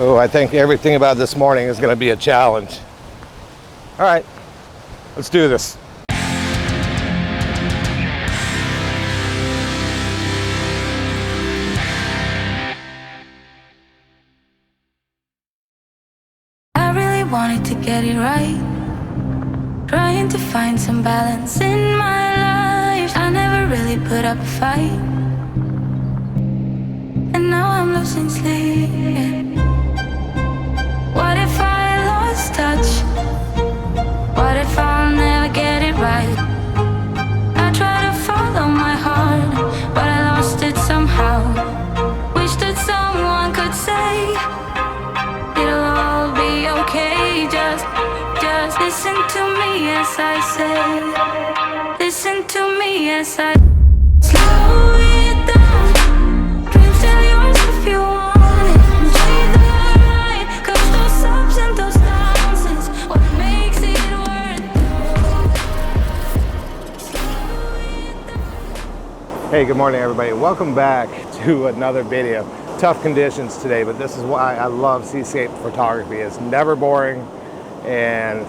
Oh, I think everything about this morning is going to be a challenge. All right, let's do this. I really wanted to get it right, trying to find some balance in my life. I never really put up a fight, and now I'm losing sleep. What if I lost touch? What if I'll never get it right? I try to follow my heart, but I lost it somehow. Wish that someone could say it'll all be okay. Just listen to me as I say. Listen to me as I slow it down. Dreams still yours if you want it. Enjoy the ride, 'cause those ups and those downs is what makes it worth it. Hey, good morning, everybody. Welcome back to another video. Tough conditions today, but this is why I love Seascape photography. It's never boring, and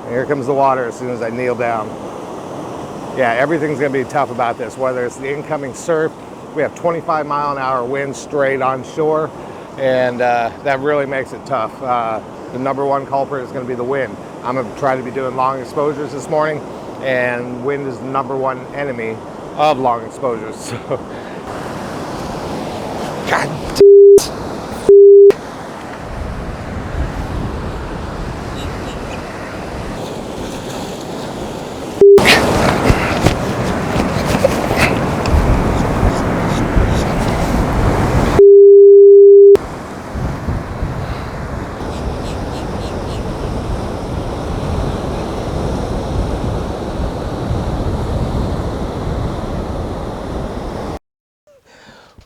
here comes the water as soon as I kneel down. Yeah, everything's gonna be tough about this, whether it's the incoming surf. We have 25-mile-an-hour winds straight on shore, and that really makes it tough. The number one culprit is gonna be the wind. I'm gonna try to be doing long exposures this morning, and wind is the number one enemy of long exposures. So, God.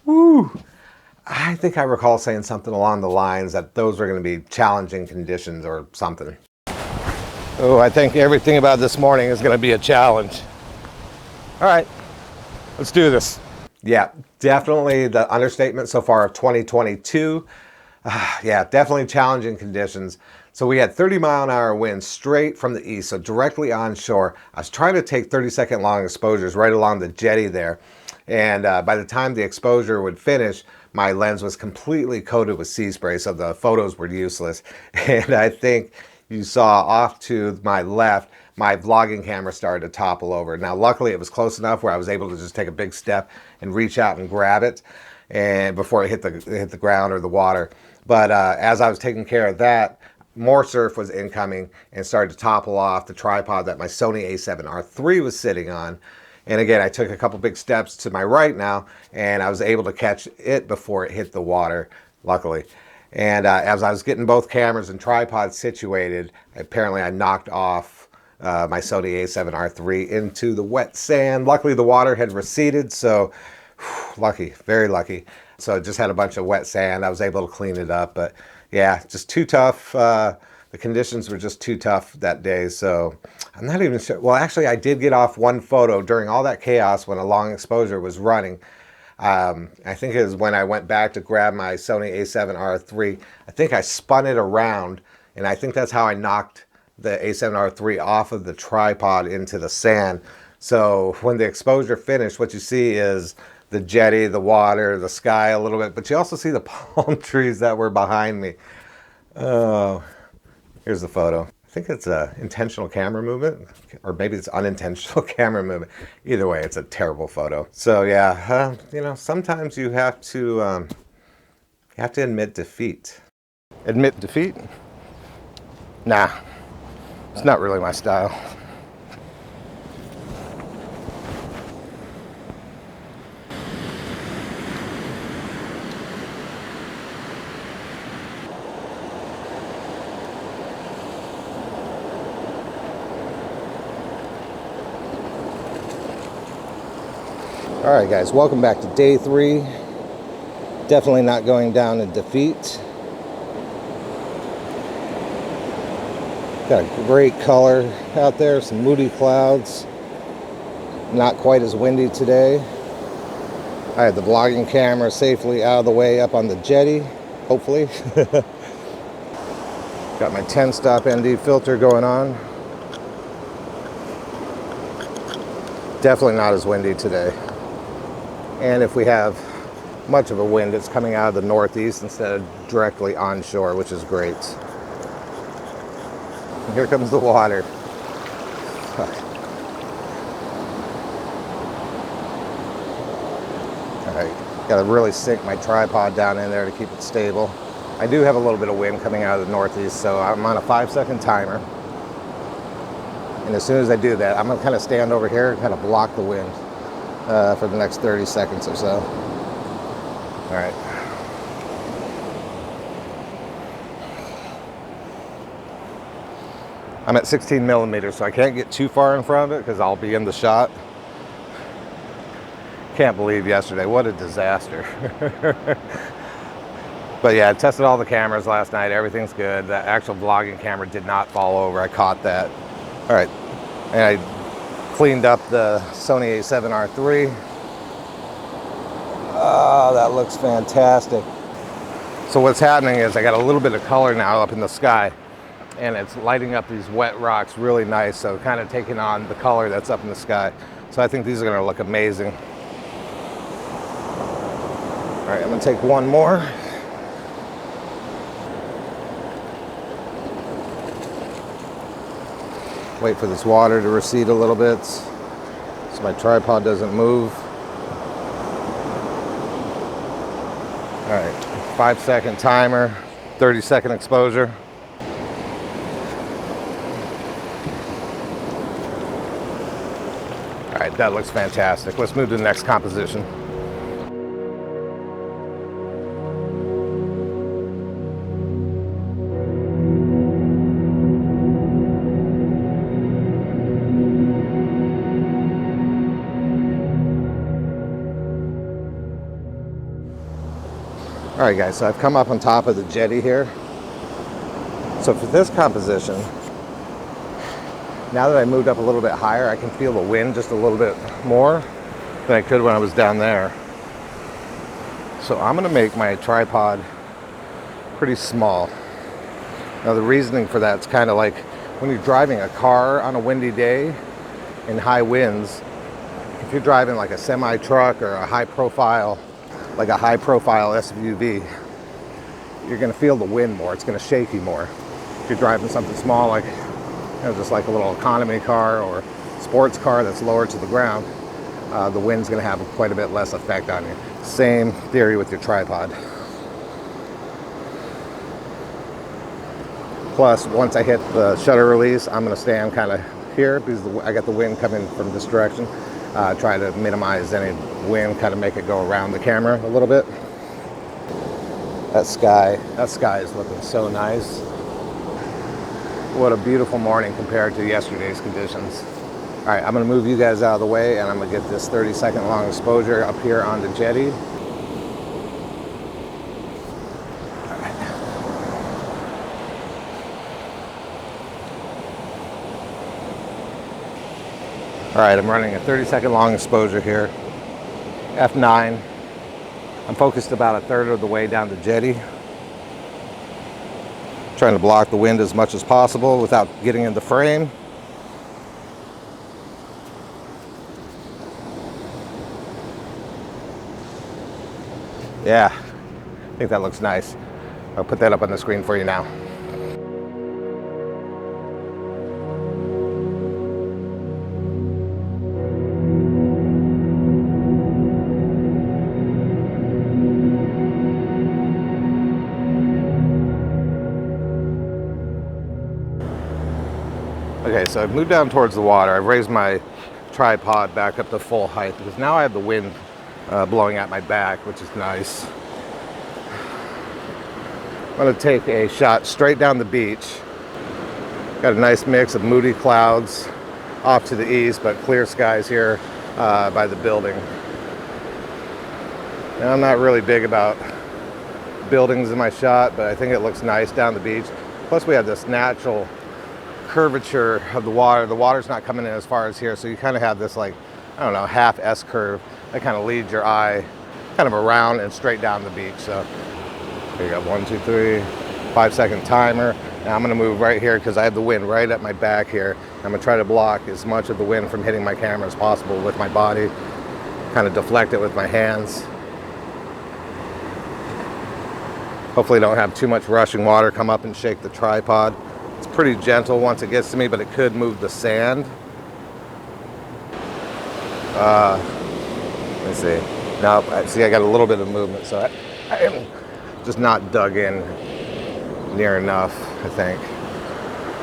Woo! I think I recall saying something along the lines that those were going to be challenging conditions or something. Oh, I think everything about this morning is going to be a challenge. All right, let's do this. Yeah, definitely the understatement so far of 2022. Yeah, definitely challenging conditions. So we had 30-mile-an-hour winds straight from the east, so directly onshore. I was trying to take 30-second long exposures right along the jetty there. And by the time the exposure would finish, my lens was completely coated with sea spray, so the photos were useless. And I think you saw off to my left, my vlogging camera started to topple over. Now, luckily, it was close enough where I was able to just take a big step and reach out and grab it, and before it hit the ground or the water. But as I was taking care of that, more surf was incoming and started to topple off the tripod that my Sony A7RIII was sitting on. And again, I took a couple big steps to my right now, and I was able to catch it before it hit the water, luckily. And as I was getting both cameras and tripods situated, apparently I knocked off my Sony A7RIII into the wet sand. Luckily, the water had receded, so lucky, very lucky. So I just had a bunch of wet sand. I was able to clean it up, but yeah, just too tough. The conditions were just too tough that day, so I'm not even sure. Well, actually, I did get off one photo during all that chaos when a long exposure was running. I think it was when I went back to grab my Sony A7RIII. I think I spun it around, and I think that's how I knocked the A7RIII off of the tripod into the sand. So when the exposure finished, what you see is the jetty, the water, the sky a little bit, but you also see the palm trees that were behind me. Oh. Here's the photo. I think it's an intentional camera movement, or maybe it's unintentional camera movement. Either way, it's a terrible photo. So yeah, you know, sometimes you have to admit defeat. Admit defeat? Nah, it's not really my style. All right, guys, welcome back to day 3. Definitely not going down in defeat. Got a great color out there, some moody clouds. Not quite as windy today. I had the vlogging camera safely out of the way up on the jetty, hopefully. Got my 10-stop ND filter going on. Definitely not as windy today. And if we have much of a wind, it's coming out of the northeast instead of directly onshore, which is great. And here comes the water. All right, gotta really sink my tripod down in there to keep it stable. I do have a little bit of wind coming out of the northeast, so I'm on a 5-second timer. And as soon as I do that, I'm gonna kind of stand over here and kind of block the wind for the next 30 seconds or so. All right. I'm at 16 millimeters, so I can't get too far in front of it because I'll be in the shot. Can't believe yesterday, what a disaster. But yeah, I tested all the cameras last night. Everything's good. The actual vlogging camera did not fall over. I caught that. All right, and I cleaned up the Sony A7RIII. Oh, that looks fantastic. So what's happening is I got a little bit of color now up in the sky, and it's lighting up these wet rocks really nice. So kind of taking on the color that's up in the sky. So I think these are gonna look amazing. All right, I'm gonna take one more. Wait for this water to recede a little bit so my tripod doesn't move. All right, 5-second timer, 30-second exposure. All right, that looks fantastic. Let's move to the next composition. All right guys, so I've come up on top of the jetty here. So for this composition, now that I moved up a little bit higher, I can feel the wind just a little bit more than I could when I was down there. So I'm gonna make my tripod pretty small. Now the reasoning for that is kind of like when you're driving a car on a windy day in high winds, if you're driving like a semi-truck or a high-profile SUV, you're gonna feel the wind more. It's gonna shake you more. If you're driving something small, like, you know, just like a little economy car or sports car that's lower to the ground, the wind's gonna have quite a bit less effect on you. Same theory with your tripod. Plus, once I hit the shutter release, I'm gonna stand kind of here because I got the wind coming from this direction. Try to minimize any wind, kind of make it go around the camera a little bit. That sky is looking so nice. What a beautiful morning compared to yesterday's conditions. All right, I'm gonna move you guys out of the way and I'm gonna get this 30-second long exposure up here on the jetty. All right, I'm running a 30-second long exposure here, F9. I'm focused about 1/3 of the way down the jetty. Trying to block the wind as much as possible without getting in the frame. Yeah, I think that looks nice. I'll put that up on the screen for you now. Okay, so I've moved down towards the water. I've raised my tripod back up to full height because now I have the wind blowing at my back, which is nice. I'm gonna take a shot straight down the beach. Got a nice mix of moody clouds off to the east, but clear skies here by the building. Now, I'm not really big about buildings in my shot, but I think it looks nice down the beach. Plus we have this natural curvature of the water. The water's not coming in as far as here, so you kind of have this, like, I don't know, half S curve that kind of leads your eye kind of around and straight down the beach. So here you go, 1, 2, 3, 5-second timer, Now I'm gonna move right here because I have the wind right at my back here. I'm gonna try to block as much of the wind from hitting my camera as possible with my body, kind of deflect it with my hands. Hopefully don't have too much rushing water come up and shake the tripod. It's pretty gentle once it gets to me, but it could move the sand. Let me see. Now, see, I got a little bit of movement, so I am just not dug in near enough, I think.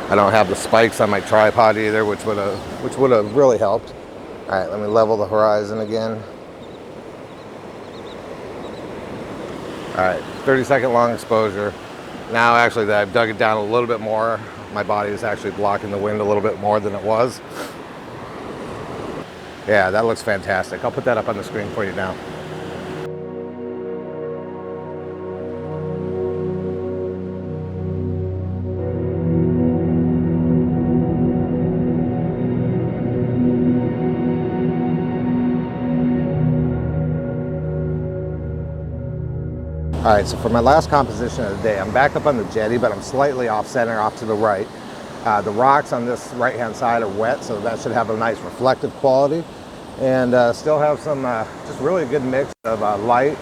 I don't have the spikes on my tripod either, which would have really helped. All right, let me level the horizon again. All right, 30-second long exposure. Now actually that I've dug it down a little bit more, my body is actually blocking the wind a little bit more than it was. Yeah, that looks fantastic. I'll put that up on the screen for you now. All right, so for my last composition of the day, I'm back up on the jetty, but I'm slightly off center, off to the right. The rocks on this right-hand side are wet, so that should have a nice reflective quality. And still have some just really good mix of light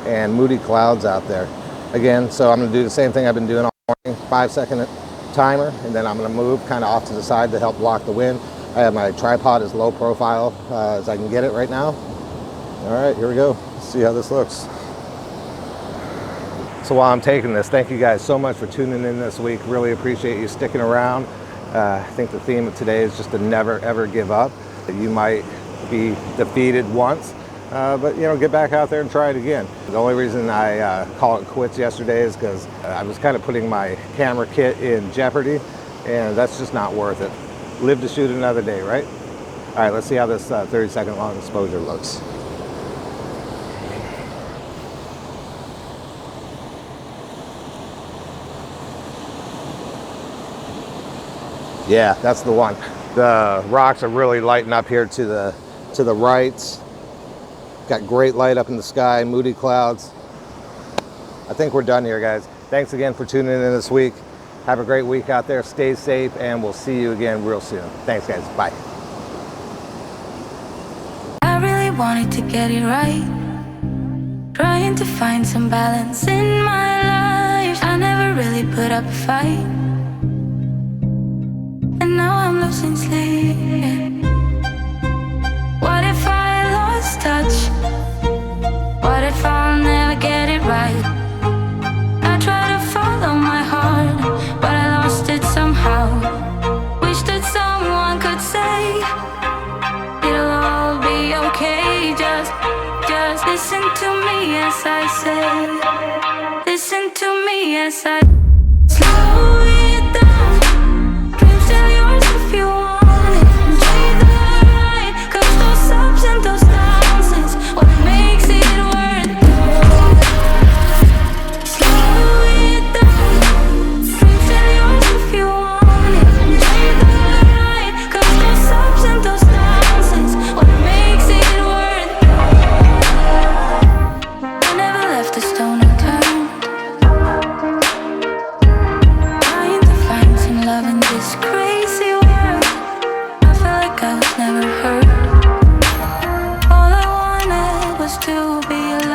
and moody clouds out there. Again, so I'm gonna do the same thing I've been doing all morning, 5-second timer, and then I'm gonna move kind of off to the side to help block the wind. I have my tripod as low profile as I can get it right now. All right, here we go. Let's see how this looks. So while I'm taking this, thank you guys so much for tuning in this week. Really appreciate you sticking around. I think the theme of today is just to never ever give up. You might be defeated once, but you know, get back out there and try it again. The only reason I call it quits yesterday is because I was kind of putting my camera kit in jeopardy, and that's just not worth it. Live to shoot another day, right? All right, let's see how this 30-second long exposure looks. Yeah, that's the one. The rocks are really lighting up here to the right. Got great light up in the sky, moody clouds. I think we're done here, guys. Thanks again for tuning in this week. Have a great week out there. Stay safe, and we'll see you again real soon. Thanks, guys. Bye. I really wanted to get it right, trying to find some balance in my life. I never really put up a fight, and now I'm losing sleep. What if I lost touch? What if I'll never get it right? I try to follow my heart, but I lost it somehow. Wish that someone could say it'll all be okay. Just listen to me as I say. Listen to me as I slow it down. Dreams still yours if you want it. Enjoy the ride, 'cause those ups and those downs is what makes it worth it. Slow it down. Dreams still yours if you want it. Enjoy the ride, 'cause those ups and those downs is what makes it worth it. I never left a stone unturned, trying to find some love in this crazy world. I felt like I was never heard. All I wanted was to be alone.